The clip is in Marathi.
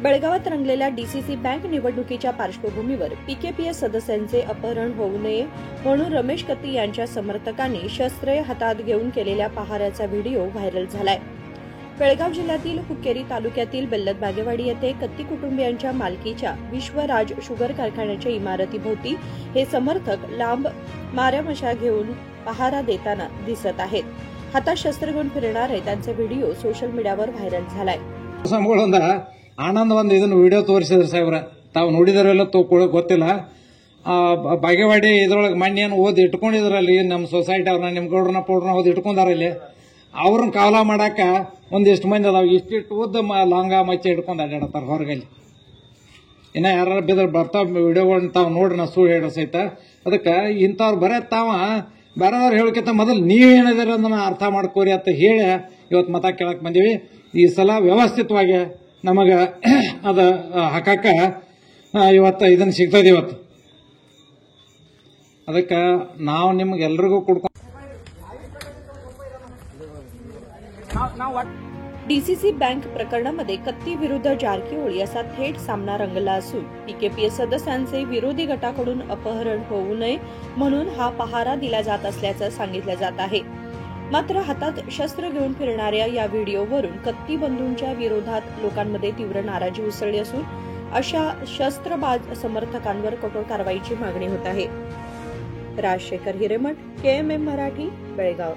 बेळगावात रंगलेल्या डीसीसी बँक निवडणुकीच्या पार्श्वभूमीवर पीकेपीएस सदस्यांचे अपहरण होऊ नये म्हणून रमेश कत्ती यांच्या समर्थकांनी शस्त्रे हातात घेऊन केलेल्या पहाऱ्याचा व्हिडिओ व्हायरल झालाय। बेळगाव जिल्ह्यातील हुक्केरी तालुक्यातील बेल्लत बागेवाडी येथे कत्ती कुटुंबियांच्या मालकीच्या विश्वराज शुगर कारखान्याच्या इमारतीभोवती हे समर्थक लांब माऱ्यामशा घेऊन पहारा देताना दिसत आहेत। हातात शस्त्र घेऊन फिरणारे त्यांचे व्हिडिओ सोशल मीडियावर व्हायरल झालाय। ಆನಂದ್ ಒಂದು ಇದನ್ನ ವಿಡಿಯೋ ತೋರಿಸಿದ್ರು ಸಾಹೇಬ್ರ, ತಾವು ನೋಡಿದ್ರಲ್ಲ ಗೊತ್ತಿಲ್ಲ। ಬಾಗೇವಾಡಿ ಇದ್ರೊಳಗೆ ಮಣ್ಣೇನು ಓದಿ ಇಟ್ಕೊಂಡಿದ್ರಲ್ಲಿ ನಮ್ಮ ಸೊಸೈಟಿ ಅವ್ರನ್ನ ನಿಮ್ಮ ಗೌಡ್ರನ್ನ ಪೌಡ್ರನ್ನ ಓದಿ ಇಟ್ಕೊಂಡಾರಲ್ಲಿ ಅವ್ರನ್ನ ಕಾವಲ ಮಾಡಾಕ ಒಂದಿಷ್ಟು ಮಂದಿ ಅದಾವ, ಇಷ್ಟಿಟ್ಟು ಓದ ಲಾಂಗ ಮಚ್ಚೆ ಹಿಡ್ಕೊಂಡು ಅಡ್ಡಾಡತ್ತಾರ ಹೊರಗಲ್ಲಿ। ಇನ್ನ ಯಾರು ಬಿದ್ರ ಬರ್ತಾವ ವಿಡಿಯೋಗಳನ್ನ ತಾವು ನೋಡ್ರಿ, ನಾ ಸುಳ್ಳು ಹೇಳೋ ಸಹಿತ ಅದಕ್ಕೆ ಇಂಥವ್ರು ಬರೇ ತಾವ ಬೇರೆದವ್ರು ಹೇಳೋಕ್ಕಿಂತ ಮೊದಲು ನೀವೇನಿದಾರೆ ಅದನ್ನ ಅರ್ಥ ಮಾಡ್ಕೋರಿ ಅಂತ ಹೇಳಿ ಇವತ್ತು ಮತ ಕೇಳಕ್ ಬಂದೀವಿ। ಈ ಸಲ ವ್ಯವಸ್ಥಿತವಾಗಿ ನಮಗ ಅದ ಹಾಕಾಕ ಇವತ್ತು ಇದನ್ನ ಸಿಗ್ತದೆ ಇವತ್ತು, ಅದಕ್ಕೆ ನಾವು ನಿಮ್ಗೆಲ್ರಿಗೂ ಕೊಡ್ಕೊಂಡು डीसीसी बँक प्रकरणामध्ये कत्ती विरुद्ध जारकीहोळी असा थेट सामना रंगला असून पीकेपीएस सदस्यांचे विरोधी गटाकडून अपहरण होऊ नये म्हणून हा पहारा दिला जात असल्याचं सांगितलं जात आहे। मात्र हातात शस्त्र घेऊन फिरणाऱ्या या व्हिडिओवरून कत्ती बंधूंच्या विरोधात लोकांमध्ये तीव्र नाराजी उसळली असून अशा शस्त्रबाज समर्थकांवर कठोर कारवाईची मागणी होत आहे। राजशेखर हिरेमठ, KMM मराठी, बेळगाव।